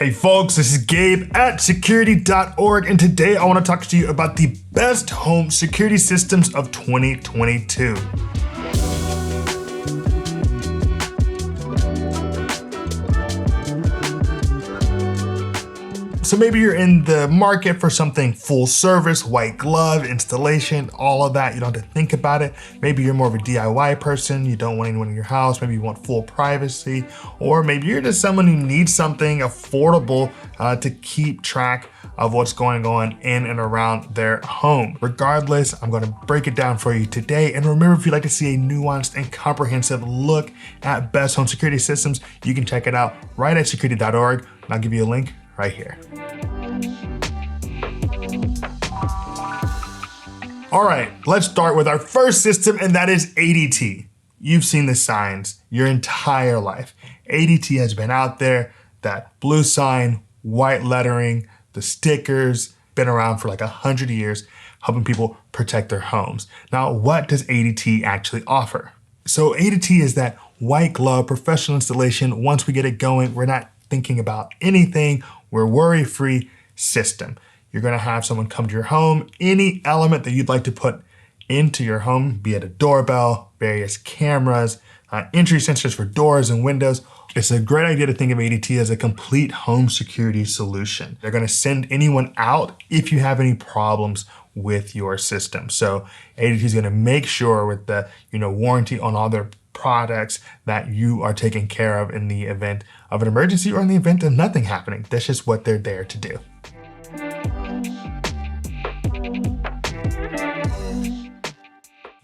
Hey folks, this is Gabe at Security.org, and today I want to talk to you about the best home security systems of 2022. So maybe you're in the market for something full service, white glove, installation, all of that. You don't have to think about it. Maybe you're more of a DIY person. You don't want anyone in your house. Maybe you want full privacy, or maybe you're just someone who needs something affordable to keep track of what's going on in and around their home. Regardless, I'm going to break it down for you today. And remember, if you'd like to see a nuanced and comprehensive look at best home security systems, you can check it out right at Security.org. And I'll give you a link right here. All right, let's start with our first system, and that is ADT. You've seen the signs your entire life. ADT has been out there, that blue sign, white lettering, the stickers, been around for like 100 years, helping people protect their homes. Now, what does ADT actually offer? So ADT is that white glove professional installation. Once we get it going, we're not thinking about anything. We're worry-free system. You're gonna have someone come to your home, any element that you'd like to put into your home, be it a doorbell, various cameras, entry sensors for doors and windows. It's a great idea to think of ADT as a complete home security solution. They're gonna send anyone out if you have any problems with your system. So ADT is gonna make sure with the warranty on all their products that you are taken care of in the event of an emergency or in the event of nothing happening. That's just what they're there to do.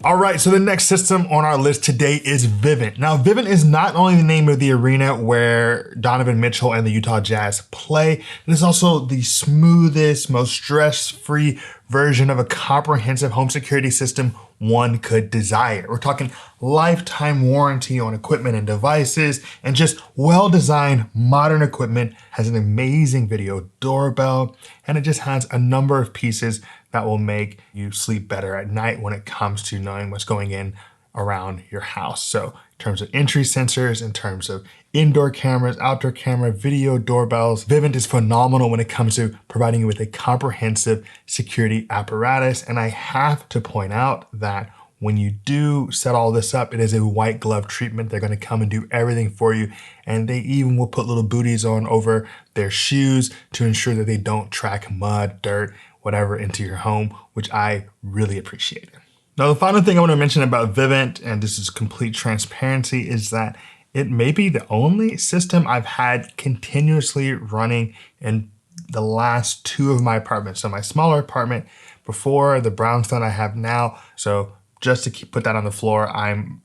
All right, so the next system on our list today is Vivint. Now, Vivint is not only the name of the arena where Donovan Mitchell and the Utah Jazz play, it is also the smoothest, most stress-free version of a comprehensive home security system one could desire. We're talking lifetime warranty on equipment and devices, and just well-designed modern equipment, has an amazing video doorbell, and it just has a number of pieces that will make you sleep better at night when it comes to knowing what's going in around your house. So in terms of entry sensors, in terms of indoor cameras, outdoor camera, video doorbells, Vivint is phenomenal when it comes to providing you with a comprehensive security apparatus. And I have to point out that when you do set all this up, it is a white glove treatment. They're gonna come and do everything for you. And they even will put little booties on over their shoes to ensure that they don't track mud, dirt, whatever into your home, which I really appreciate. Now, the final thing I want to mention about Vivint, and this is complete transparency, is that it may be the only system I've had continuously running in the last two of my apartments. So my smaller apartment before, the brownstone I have now. So just to put that on the floor, I'm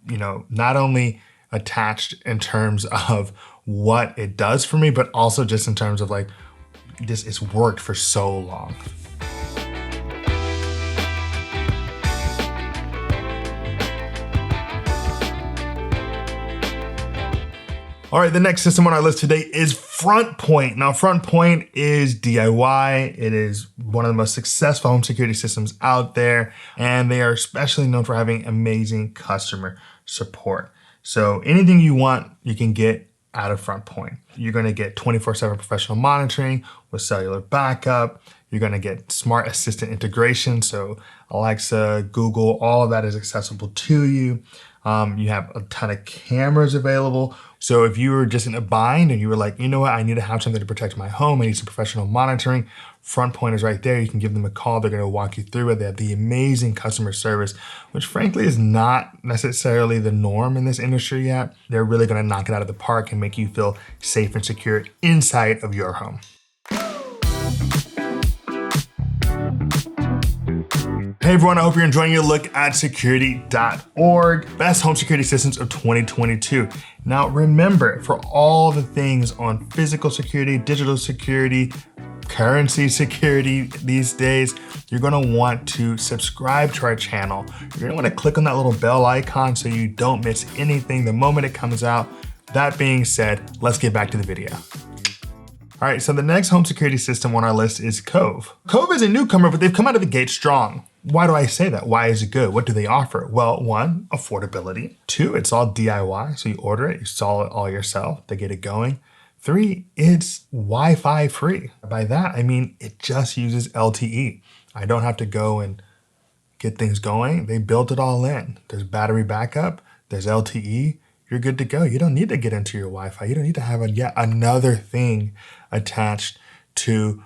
not only attached in terms of what it does for me, but also just in terms of like, this it's worked for so long. All right, the next system on our list today is Frontpoint. Now, Frontpoint is DIY. It is one of the most successful home security systems out there, and they are especially known for having amazing customer support. So anything you want, you can get out of Frontpoint. You're gonna get 24/7 professional monitoring with cellular backup. You're gonna get smart assistant integration. So Alexa, Google, all of that is accessible to you. You have a ton of cameras available. So if you were just in a bind and you were like, you know what, I need to have something to protect my home, I need some professional monitoring, Frontpoint is right there. You can give them a call. They're gonna walk you through it. They have the amazing customer service, which frankly is not necessarily the norm in this industry yet. They're really gonna knock it out of the park and make you feel safe and secure inside of your home. Hey everyone, I hope you're enjoying your look at Security.org, best home security systems of 2022. Now remember, for all the things on physical security, digital security, currency security these days, you're gonna want to subscribe to our channel. You're gonna wanna click on that little bell icon so you don't miss anything the moment it comes out. That being said, let's get back to the video. All right, so the next home security system on our list is Cove. Cove is a newcomer, but they've come out of the gate strong. Why do I say that? Why is it good? What do they offer? Well, one, affordability. Two, it's all DIY. So you order it, you install it all yourself, they get it going. 3, it's Wi-Fi free. By that, I mean it just uses LTE. I don't have to go and get things going. They built it all in. There's battery backup, there's LTE, you're good to go. You don't need to get into your Wi-Fi. You don't need to have yet another thing attached to,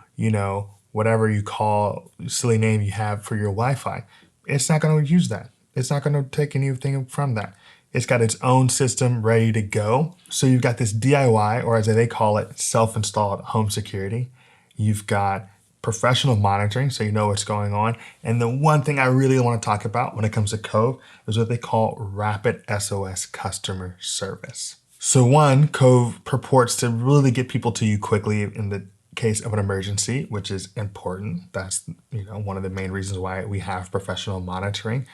whatever you call silly name you have for your Wi-Fi. It's not going to use that. It's not going to take anything from that. It's got its own system ready to go. So you've got this DIY, or as they call it, self-installed home security. You've got professional monitoring, so you know what's going on. And the one thing I really want to talk about when it comes to Cove is what they call rapid SOS customer service. So one, Cove purports to really get people to you quickly in the case of an emergency, which is important. That's one of the main reasons why we have professional monitoring,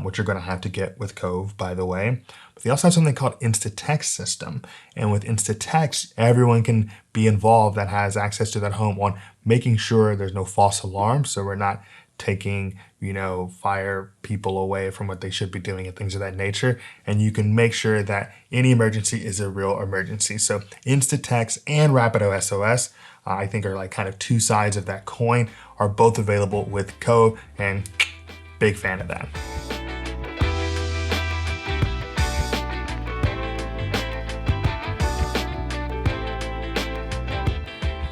which you're going to have to get with Cove, by the way. But they also have something called Insta-Text system. And with Insta-Text, everyone can be involved that has access to that home on making sure there's no false alarms. So we're not taking, fire people away from what they should be doing and things of that nature. And you can make sure that any emergency is a real emergency. So Insta-Text and Rapid SOS, I think are like kind of two sides of that coin, are both available with Cove, and big fan of that.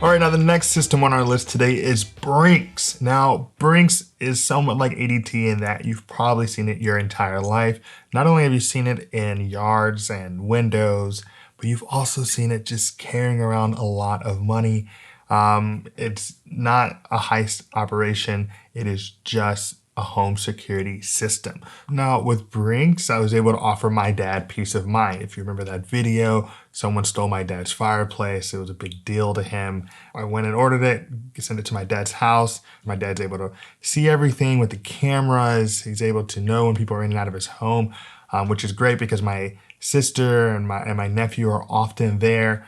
All right, now the next system on our list today is Brinks. Now, Brinks is somewhat like ADT in that you've probably seen it your entire life. Not only have you seen it in yards and windows, but you've also seen it just carrying around a lot of money. It's not a heist operation. It is just a home security system. Now with Brinks, I was able to offer my dad peace of mind. If you remember that video, someone stole my dad's fireplace. It was a big deal to him. I went and ordered it, sent it to my dad's house. My dad's able to see everything with the cameras. He's able to know when people are in and out of his home, which is great because my sister and my nephew are often there,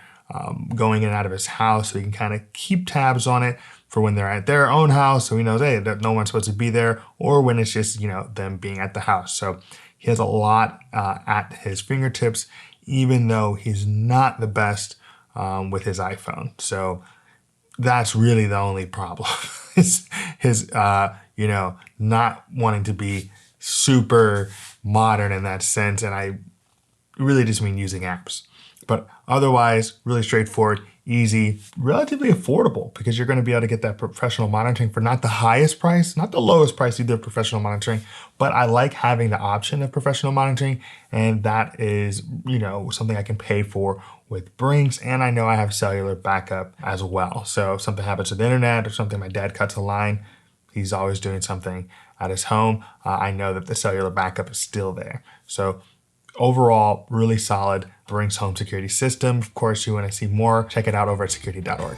going in and out of his house. So he can kind of keep tabs on it for when they're at their own house. So he knows, hey, that no one's supposed to be there, or when it's just, them being at the house. So he has a lot at his fingertips, even though he's not the best with his iPhone. So that's really the only problem is his, not wanting to be super modern in that sense. And I really just mean using apps. But otherwise, really straightforward, easy, relatively affordable, because you're going to be able to get that professional monitoring for not the highest price, not the lowest price either of professional monitoring, but I like having the option of professional monitoring, and that is, something I can pay for with Brinks, and I know I have cellular backup as well. So if something happens to the internet or something, my dad cuts a line, he's always doing something at his home, I know that the cellular backup is still there. So overall, really solid Brinks home security system. Of course, you want to see more, check it out over at Security.org.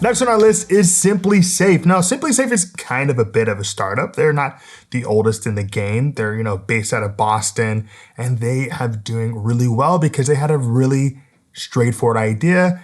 Next on our list is SimpliSafe. Now, SimpliSafe is kind of a bit of a startup. They're not the oldest in the game. They're, based out of Boston, and they have doing really well because they had a really straightforward idea.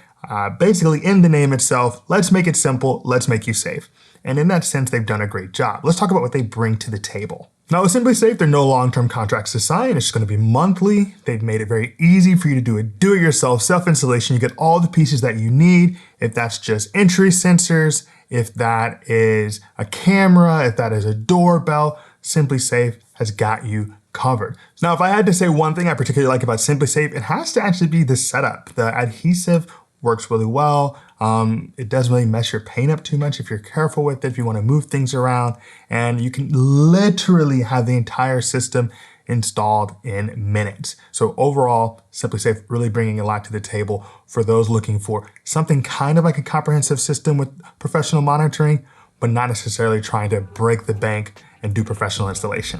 Basically, in the name itself, let's make it simple, let's make you safe. And in that sense, they've done a great job. Let's talk about what they bring to the table. Now with SimpliSafe, there are no long-term contracts to sign. It's just going to be monthly. They've made it very easy for you to do it do-it-yourself, self-installation. You get all the pieces that you need. If that's just entry sensors, if that is a camera, if that is a doorbell, SimpliSafe has got you covered. Now, if I had to say one thing I particularly like about SimpliSafe, it has to actually be the setup. The adhesive works really well. It doesn't really mess your paint up too much if you're careful with it, if you want to move things around, and you can literally have the entire system installed in minutes. So overall, SimpliSafe really bringing a lot to the table for those looking for something kind of like a comprehensive system with professional monitoring, but not necessarily trying to break the bank and do professional installation.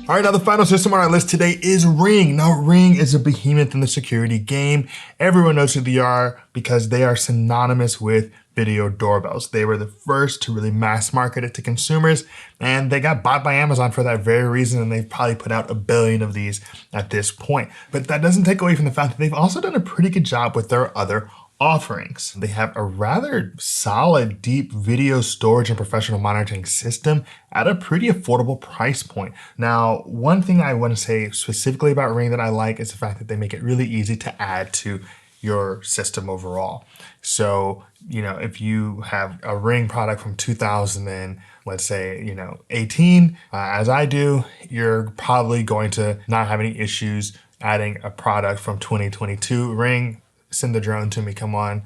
All right, now the final system on our list today is Ring. Now Ring is a behemoth in the security game. Everyone knows who they are because they are synonymous with video doorbells. They were the first to really mass market it to consumers, and they got bought by Amazon for that very reason, and they've probably put out 1 billion of these at this point. But that doesn't take away from the fact that they've also done a pretty good job with their other offerings. They have a rather solid, deep video storage and professional monitoring system at a pretty affordable price point. Now, one thing I want to say specifically about Ring that I like is the fact that they make it really easy to add to your system overall. So, if you have a Ring product from 2000 and let's say, 18, as I do, you're probably going to not have any issues adding a product from 2022. Ring, send the drone to me, come on.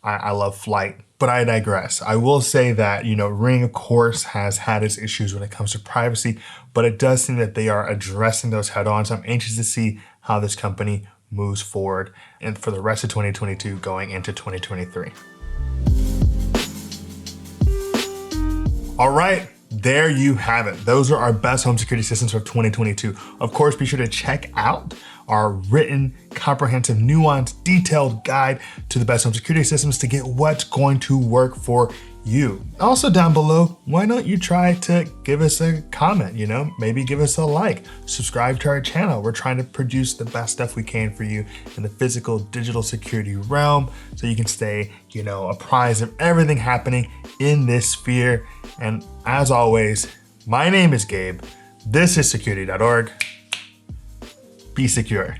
I love flight, but I digress. I will say that, Ring, of course, has had its issues when it comes to privacy, but it does seem that they are addressing those head on. So I'm anxious to see how this company moves forward and for the rest of 2022 going into 2023. All right, there you have it. Those are our best home security systems for 2022. Of course, be sure to check out our written, comprehensive, nuanced, detailed guide to the best home security systems to get what's going to work for you. Also down below, why don't you try to give us a comment, maybe give us a like, subscribe to our channel. We're trying to produce the best stuff we can for you in the physical digital security realm so you can stay, apprised of everything happening in this sphere. And as always, my name is Gabe. This is Security.org. Be secure.